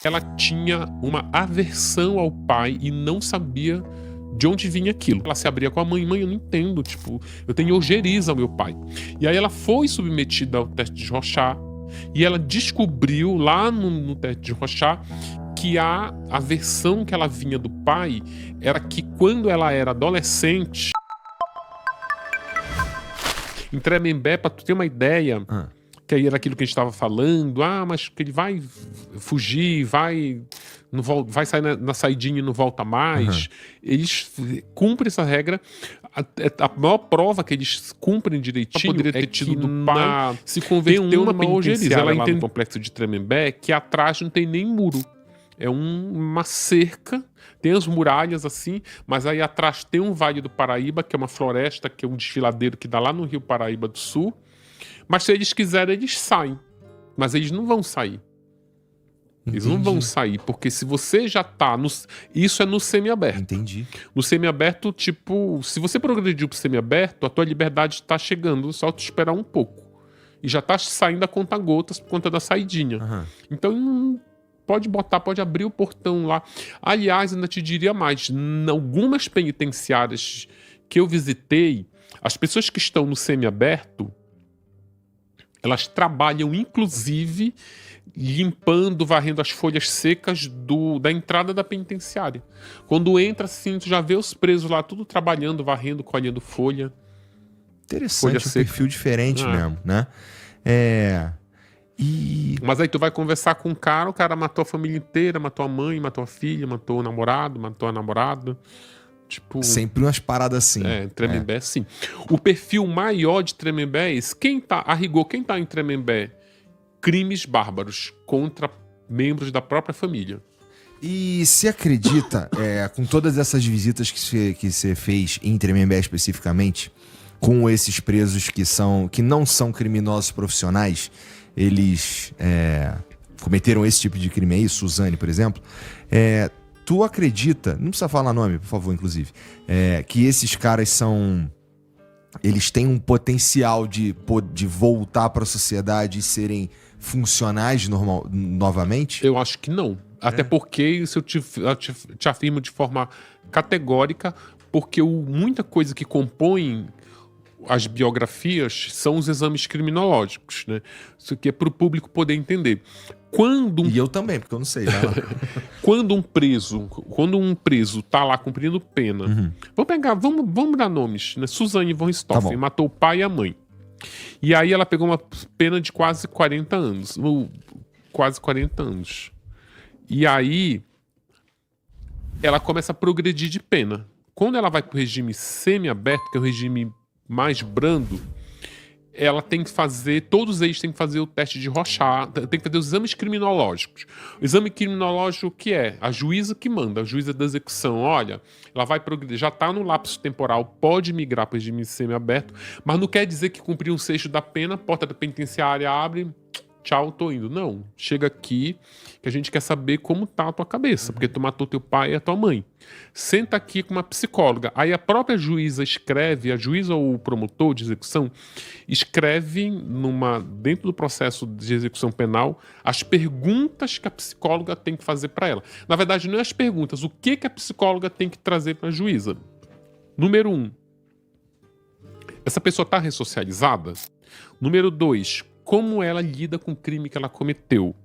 ela tinha uma aversão ao pai e não sabia de onde vinha aquilo. Ela se abria com a mãe: mãe, eu não entendo, tipo, eu tenho ojeriza ao meu pai. E aí ela foi submetida ao teste de Rorschach e ela descobriu lá no teste de Rorschach que a aversão que ela vinha do pai era que quando ela era adolescente, em Tremembé, pra tu ter uma ideia, que aí era aquilo que a gente estava falando, mas que ele vai fugir, vai sair na saidinha e não volta mais. Eles cumprem essa regra. A maior prova que eles cumprem direitinho é que do pai se converteu numa ojeriza. Ela entende no complexo de Tremembé que atrás não tem nem muro. É uma cerca, tem as muralhas assim, mas aí atrás tem um Vale do Paraíba, que é uma floresta, que é um desfiladeiro que dá lá no Rio Paraíba do Sul. Mas se eles quiserem, eles saem. Mas eles não vão sair. Eles não vão sair, porque se você já tá isso é no semiaberto. Entendi. No semiaberto, tipo, se você progrediu pro semiaberto, a tua liberdade tá chegando, só tu esperar um pouco. E já tá saindo a conta-gotas por conta da saidinha. Então, pode abrir o portão lá. Aliás, ainda te diria mais, em algumas penitenciárias que eu visitei, as pessoas que estão no semiaberto, elas trabalham, inclusive, limpando, varrendo as folhas secas da entrada da penitenciária. Quando entra, assim, tu já vê os presos lá, tudo trabalhando, varrendo, colhendo folha. Interessante, folha seca. Perfil diferente mesmo, né? Mas aí tu vai conversar com o cara matou a família inteira, matou a mãe, matou a filha, matou o namorado, matou a namorada. Tipo, sempre umas paradas assim. Tremembé, sim. O perfil maior de Tremembé é esse. Quem tá em Tremembé? Crimes bárbaros contra membros da própria família. E se acredita, com todas essas visitas que você fez em Tremembé especificamente, com esses presos que não são criminosos profissionais, eles cometeram esse tipo de crime aí, Suzane, por exemplo, tu acredita, não precisa falar nome, por favor, inclusive, que esses caras eles têm um potencial de voltar para a sociedade e serem funcionais novamente? Eu acho que não. Até porque, isso eu te afirmo de forma categórica, porque muita coisa que compõe as biografias são os exames criminológicos, né? Isso aqui é para o público poder entender. E eu também, porque eu não sei. Quando um preso tá lá cumprindo pena, vamos dar nomes, né? Suzane von Richthofen matou o pai e a mãe. E aí ela pegou uma pena de quase 40 anos. E aí ela começa a progredir de pena. Quando ela vai pro regime semi-aberto, que é o regime mais brando, ela tem que fazer, todos eles têm que fazer o teste de Rorschach, tem que fazer os exames criminológicos. O exame criminológico, que é a juíza que manda, a juíza da execução, olha, ela vai progredir, já está no lapso temporal, pode migrar para o regime semi-aberto, mas não quer dizer que cumpriu um sexto da pena, a porta da penitenciária abre, tchau, tô indo. Não, chega aqui que a gente quer saber como tá a tua cabeça, porque tu matou teu pai e a tua mãe. Senta aqui com uma psicóloga. Aí a própria juíza escreve, a juíza ou o promotor de execução, escreve dentro do processo de execução penal as perguntas que a psicóloga tem que fazer para ela. Na verdade, não é as perguntas, o que a psicóloga tem que trazer para a juíza. Número 1, essa pessoa tá ressocializada? Número 2, como ela lida com o crime que ela cometeu.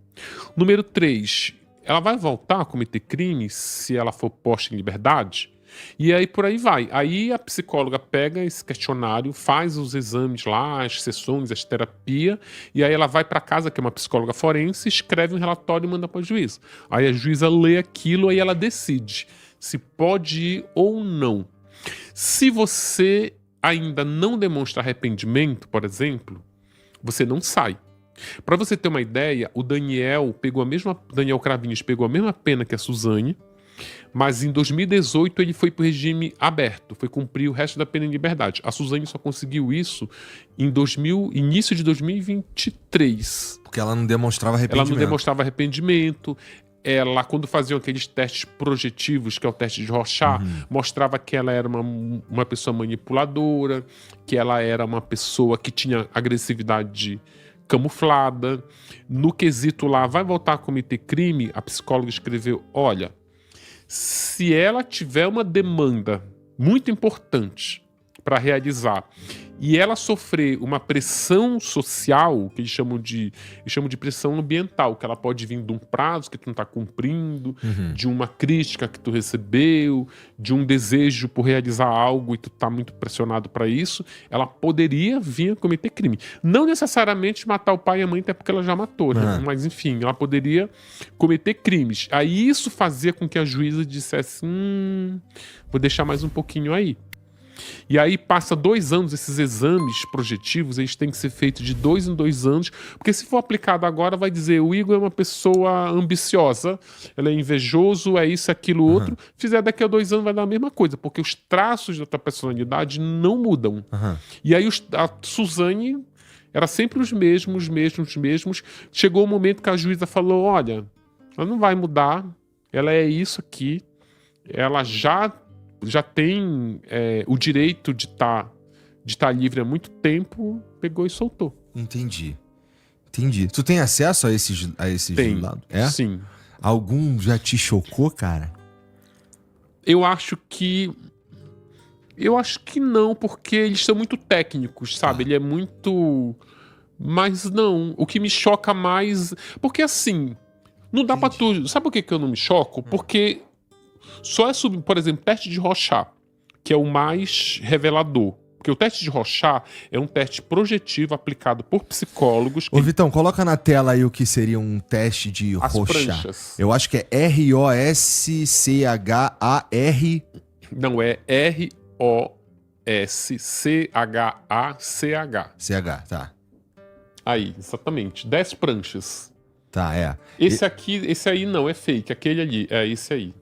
Número 3, ela vai voltar a cometer crimes se ela for posta em liberdade? E aí por aí vai. Aí a psicóloga pega esse questionário, faz os exames lá, as sessões, as terapias, e aí ela vai para casa, que é uma psicóloga forense, escreve um relatório e manda para a juíza. Aí a juíza lê aquilo e ela decide se pode ir ou não. Se você ainda não demonstra arrependimento, por exemplo, você não sai. Para você ter uma ideia, o Daniel Cravinhos pegou a mesma pena que a Suzane, mas em 2018 ele foi para o regime aberto, foi cumprir o resto da pena em liberdade. A Suzane só conseguiu isso em início de 2023. Porque ela não demonstrava arrependimento. Ela, quando faziam aqueles testes projetivos, que é o teste de Rorschach, mostrava que ela era uma pessoa manipuladora, que ela era uma pessoa que tinha agressividade camuflada. No quesito lá, vai voltar a cometer crime? A psicóloga escreveu, olha, se ela tiver uma demanda muito importante para realizar e ela sofrer uma pressão social, que eles chamam de pressão ambiental, que ela pode vir de um prazo que tu não está cumprindo, de uma crítica que tu recebeu, de um desejo por realizar algo e tu está muito pressionado para isso, ela poderia vir a cometer crime. Não necessariamente matar o pai e a mãe, até porque ela já matou, né? Mas enfim, ela poderia cometer crimes. Aí isso fazia com que a juíza dissesse, vou deixar mais um pouquinho aí. E aí passa 2 anos, esses exames projetivos, eles têm que ser feitos de 2 em 2 anos, porque se for aplicado agora, vai dizer, o Igor é uma pessoa ambiciosa, ele é invejoso, é isso, aquilo, outro. Fizer daqui a 2 anos vai dar a mesma coisa, porque os traços da tua personalidade não mudam. E aí a Suzane era sempre os mesmos. Chegou o momento que a juíza falou, olha, ela não vai mudar, ela é isso aqui, ela já tem o direito de estar livre há muito tempo, pegou e soltou. Entendi. Tu tem acesso a esses lados? Sim. Algum já te chocou, cara? Eu acho que não, porque eles são muito técnicos, sabe? Ele é muito... Mas não, o que me choca mais... Porque assim, não dá pra tu... Sabe por que eu não me choco? Porque... Só por exemplo, teste de Rorschach, que é o mais revelador. Porque o teste de Rorschach é um teste projetivo aplicado por psicólogos. Ô, Vitão, coloca na tela aí o que seria um teste de Rorschach. Pranchas. Eu acho que é R-O-S-C-H-A-R... Não, é R-O-S-C-H-A-C-H. C-H, tá. Aí, exatamente. 10 pranchas. Tá, Esse aí não, é fake. Aquele ali, é esse aí.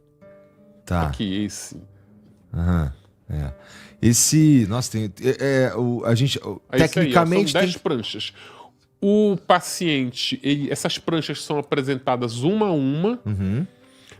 Tá. Aqui, esse. Esse... Nossa, tem... a gente... tecnicamente... São 10 pranchas. O paciente, essas pranchas são apresentadas uma a uma.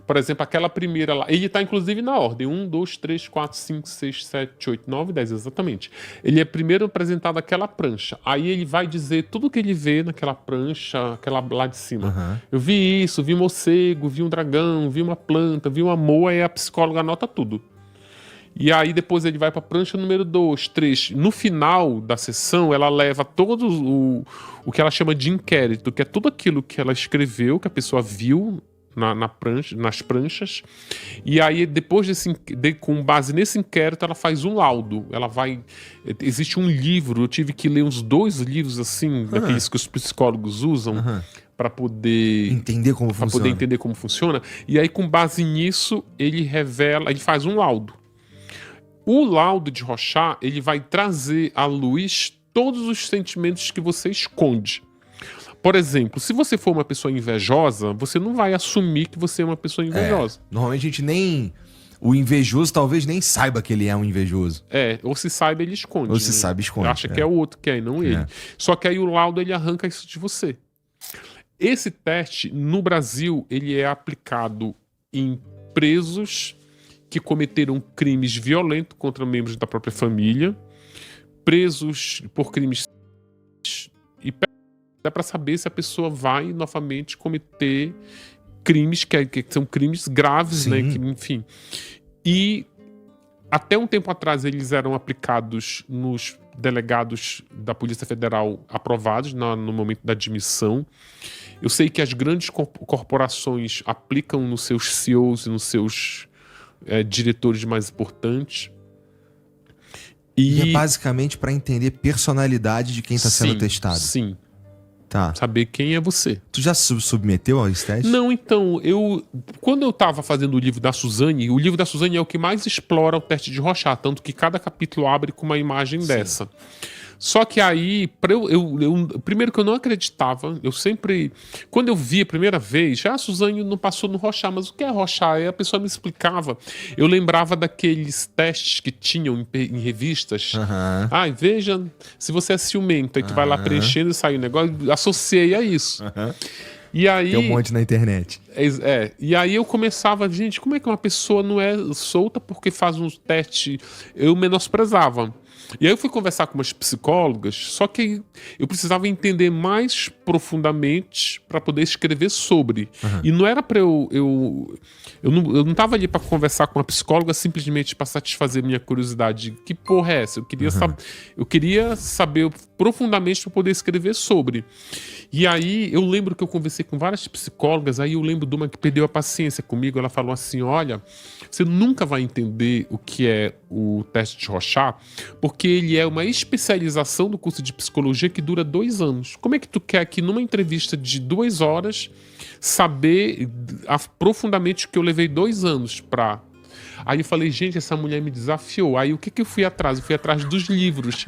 Por exemplo, aquela primeira lá... Ele tá, inclusive, na ordem. 1, 2, 3, 4, 5, 6, 7, 8, 9, 10, exatamente. Ele é primeiro apresentado aquela prancha. Aí ele vai dizer tudo que ele vê naquela prancha, aquela lá de cima. Eu vi isso, vi morcego, vi um dragão, vi uma planta, vi uma moa, e a psicóloga anota tudo. E aí depois ele vai para a prancha número 2, 3. No final da sessão, ela leva todo o que ela chama de inquérito, que é tudo aquilo que ela escreveu, que a pessoa viu nas pranchas, e aí depois com base nesse inquérito ela faz um laudo. Existe um livro, eu tive que ler uns 2 livros assim, daqueles que os psicólogos usam para poder entender como funciona. E aí com base nisso ele faz um laudo. O laudo de Rorschach, ele vai trazer à luz todos os sentimentos que você esconde. Por exemplo, se você for uma pessoa invejosa, você não vai assumir que você é uma pessoa invejosa. Normalmente a gente nem... O invejoso talvez nem saiba que ele é um invejoso. Ou se saiba, ele esconde. Ou se sabe, esconde. Acha que é o outro que é, e não ele. Só que aí o laudo, ele arranca isso de você. Esse teste, no Brasil, ele é aplicado em presos que cometeram crimes violentos contra membros da própria família, presos por crimes... e é para saber se a pessoa vai novamente cometer crimes que são crimes graves, né? Enfim. E até um tempo atrás eles eram aplicados nos delegados da Polícia Federal aprovados no momento da admissão. Eu sei que as grandes corporações aplicam nos seus CEOs e nos seus diretores mais importantes. E é basicamente para entender personalidade de quem está sendo testado. Sim. Tá. Saber quem é você. Tu já submeteu ao teste? Não, então, quando eu tava fazendo o livro da Suzane é o que mais explora o teste de Rorschach, tanto que cada capítulo abre com uma imagem dessa. Só que aí, primeiro que eu não acreditava, eu sempre... Quando eu vi a primeira vez, a Suzane não passou no Rorschach, mas o que é Rorschach? Aí a pessoa me explicava. Eu lembrava daqueles testes que tinham em revistas. Veja se você é ciumento. Aí tu vai lá preenchendo e sai o negócio. Associei a isso. E aí, tem um monte na internet. E aí eu começava, gente, como é que uma pessoa não é solta porque faz um teste? Eu menosprezava. E aí eu fui conversar com umas psicólogas, só que eu precisava entender mais profundamente para poder escrever sobre. E não era para eu não tava ali para conversar com uma psicóloga simplesmente para satisfazer minha curiosidade. Que porra é essa? Eu queria saber profundamente para poder escrever sobre. E aí eu lembro que eu conversei com várias psicólogas, aí eu lembro de uma que perdeu a paciência comigo, ela falou assim, olha, você nunca vai entender o que é o teste de Rorschach, porque ele é uma especialização do curso de psicologia que dura 2 anos. Como é que tu quer aqui numa entrevista de 2 horas saber profundamente o que eu levei 2 anos pra... Aí eu falei, gente, essa mulher me desafiou. Aí o que eu fui atrás? Eu fui atrás dos livros.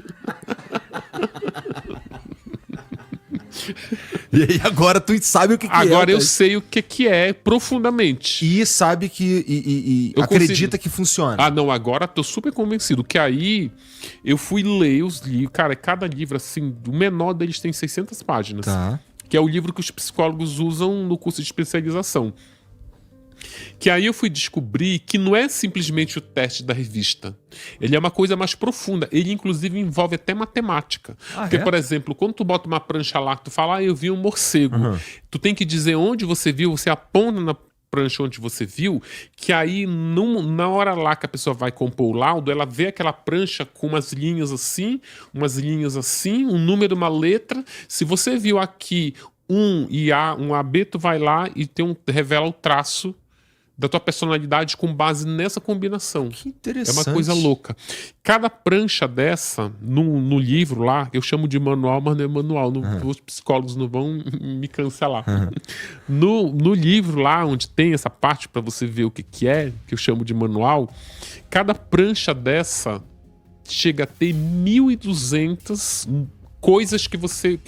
E aí agora tu sabe o que é. Agora eu sei o que é profundamente. E sabe que... E acredita que funciona. Ah, não, agora tô super convencido. Que aí eu fui ler os livros. Cara, cada livro, assim, o menor deles tem 600 páginas. Tá. Que é o livro que os psicólogos usam no curso de especialização. Que aí eu fui descobrir que não é simplesmente o teste da revista. Ele é uma coisa mais profunda. Ele, inclusive, envolve até matemática. Porque, por exemplo, quando tu bota uma prancha lá, tu fala, eu vi um morcego. Tu tem que dizer onde você viu, você aponta na prancha onde você viu, que aí, na hora lá que a pessoa vai compor o laudo, ela vê aquela prancha com umas linhas assim, um número, uma letra. Se você viu aqui um AB, tu vai lá e revela o traço da tua personalidade com base nessa combinação. Que interessante. É uma coisa louca. Cada prancha dessa, no livro lá, eu chamo de manual, mas não é manual. Os psicólogos não vão me cancelar. No livro lá, onde tem essa parte para você ver o que é, que eu chamo de manual, cada prancha dessa chega a ter 1.200 coisas que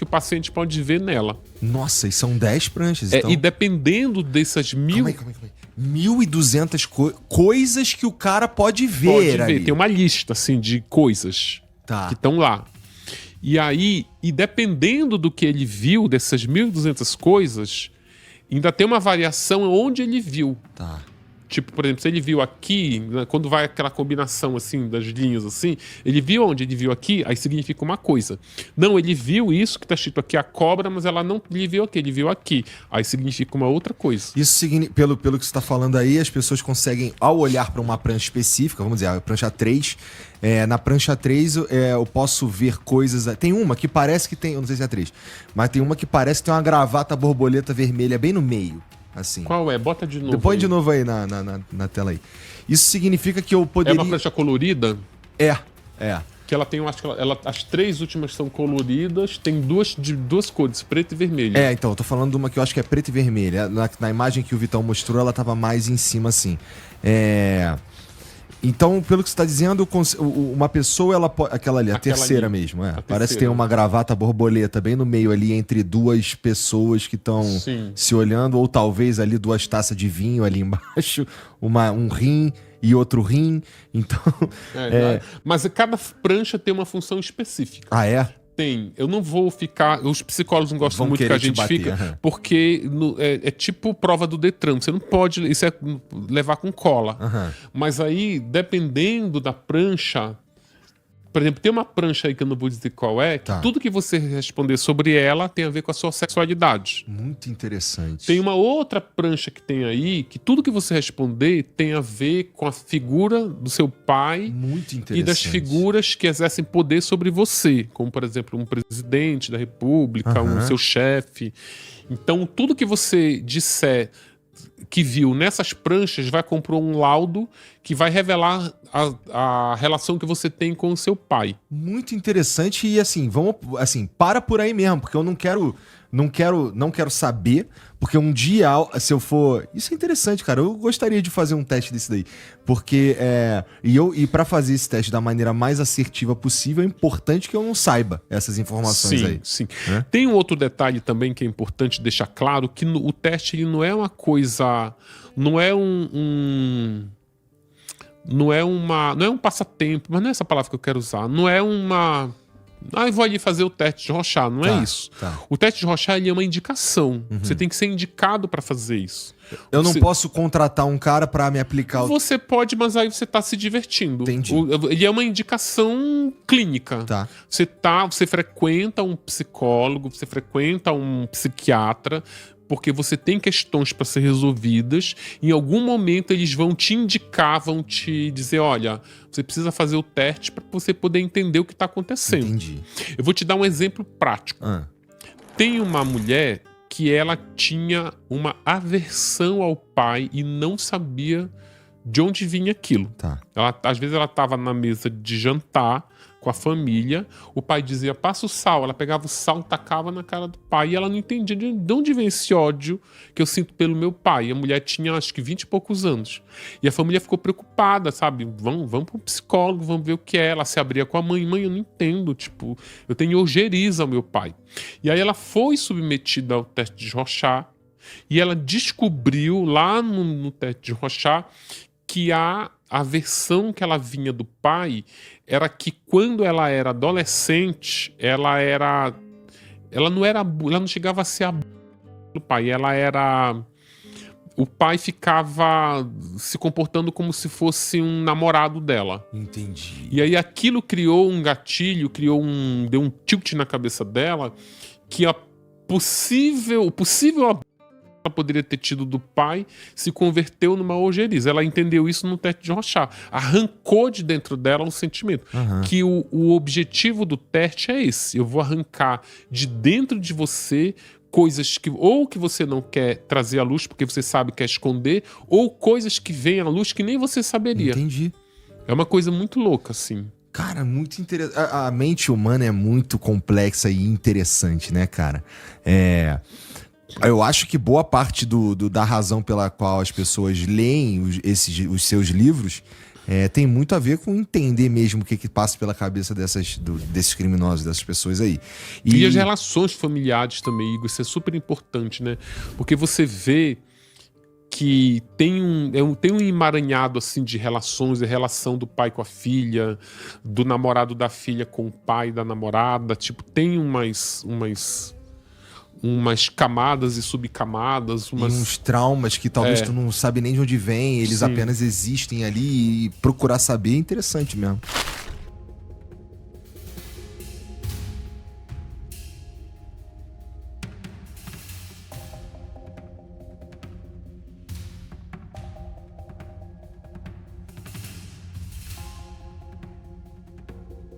o paciente pode ver nela. Nossa, e são 10 pranchas, então. E dependendo dessas 1.000... Calma aí. 1.200 coisas que o cara pode ver. Ali. Tem uma lista, assim, de coisas que estão lá. E aí, dependendo do que ele viu, dessas 1.200 coisas, ainda tem uma variação onde ele viu. Tá. Tipo, por exemplo, se ele viu aqui, né, quando vai aquela combinação assim, das linhas assim, ele viu onde? Ele viu aqui, aí significa uma coisa. Não, ele viu isso que tá escrito aqui, a cobra, mas ela não ele viu aqui, ele viu aqui. Aí significa uma outra coisa. Isso significa, pelo que você está falando aí, as pessoas conseguem, ao olhar para uma prancha específica, vamos dizer, a prancha 3, na prancha 3 eu posso ver coisas... Tem uma que parece que tem, eu não sei se é a 3, mas tem uma que parece que tem uma gravata borboleta vermelha bem no meio. Assim. Qual é? Bota de novo. Põe de novo aí na tela aí. Isso significa que eu poderia... É uma prancha colorida? É. Que ela tem, acho que as 3 últimas são coloridas, tem duas cores, preto e vermelho. Então, eu tô falando de uma que eu acho que é preto e vermelho. Na imagem que o Vitão mostrou, ela tava mais em cima, assim. Então, pelo que você está dizendo, uma pessoa, ela pode... Aquela ali, a terceira ali, mesmo. Parece que tem uma gravata borboleta bem no meio ali, entre 2 pessoas que estão se olhando, ou talvez ali 2 taças de vinho ali embaixo, um rim e outro rim. Então... Mas cada prancha tem uma função específica. Ah, é? Tem. Eu não vou ficar... Os psicólogos não gostam muito que a gente fica, porque é tipo prova do Detran. Você não pode... Isso é levar com cola. Mas aí, dependendo da prancha... Por exemplo, tem uma prancha aí que eu não vou dizer qual é, que tudo que você responder sobre ela tem a ver com a sua sexualidade. Muito interessante. Tem uma outra prancha que tem aí, que tudo que você responder tem a ver com a figura do seu pai. Muito interessante. E das figuras que exercem poder sobre você, como, por exemplo, um presidente da república, um seu chefe. Então, tudo que você disser que viu nessas pranchas vai comprar um laudo que vai revelar a relação que você tem com o seu pai. Muito interessante e para por aí mesmo, porque eu não quero saber, porque um dia, se eu for... Isso é interessante, cara, eu gostaria de fazer um teste desse daí, porque e para fazer esse teste da maneira mais assertiva possível, é importante que eu não saiba essas informações aí. Sim. Tem um outro detalhe também que é importante deixar claro, que o teste ele não é uma coisa... Não é um passatempo, mas não é essa palavra que eu quero usar. Não é uma Eu vou ali fazer o teste de Rorschach. Não é isso. Tá. O teste de Rorschach ele é uma indicação. Você tem que ser indicado para fazer isso. Eu não posso contratar um cara pra me aplicar o... Você pode, mas aí você tá se divertindo. Entendi. Ele é uma indicação clínica. Tá. Você frequenta um psicólogo, você frequenta um psiquiatra, porque você tem questões para ser resolvidas. Em algum momento eles vão te indicar, vão te dizer, olha, você precisa fazer o teste para você poder entender o que está acontecendo. Entendi. Eu vou te dar um exemplo prático. Tem uma mulher que ela tinha uma aversão ao pai e não sabia de onde vinha aquilo. Tá. Às vezes ela estava na mesa de jantar com a família, o pai dizia, passa o sal, ela pegava o sal, tacava na cara do pai e ela não entendia de onde vem esse ódio que eu sinto pelo meu pai. E a mulher tinha acho que 20 e poucos anos. E a família ficou preocupada, sabe? Vamos para um psicólogo, vamos ver o que é. Ela se abria com a mãe, eu não entendo, tipo, eu tenho ojeriza ao meu pai. E aí ela foi submetida ao teste de Rorschach e ela descobriu lá no teste de Rorschach que a versão que ela vinha do pai era que quando ela era adolescente, ela não chegava a ser a do pai, o pai ficava se comportando como se fosse um namorado dela. Entendi. E aí aquilo criou um gatilho, deu um tilt na cabeça dela que o possível ela poderia ter tido do pai se converteu numa ojeriza. Ela entendeu isso no teste de Rorschach. Arrancou de dentro dela um sentimento. Que o objetivo do teste é esse. Eu vou arrancar de dentro de você coisas que você não quer trazer à luz porque você sabe que quer esconder, ou coisas que vêm à luz que nem você saberia. Entendi. É uma coisa muito louca, assim. Cara, muito interessante. A mente humana é muito complexa e interessante, né, cara? Eu acho que boa parte da razão pela qual as pessoas leem os seus livros tem muito a ver com entender mesmo o que passa pela cabeça desses criminosos, dessas pessoas aí. E as relações familiares também, Igor, isso é super importante, né? Porque você vê que tem um emaranhado assim de relações, a relação do pai com a filha, do namorado da filha com o pai da namorada, tipo, tem umas camadas e subcamadas. E uns traumas que talvez tu não sabe nem de onde vem, eles apenas existem ali, e procurar saber é interessante mesmo.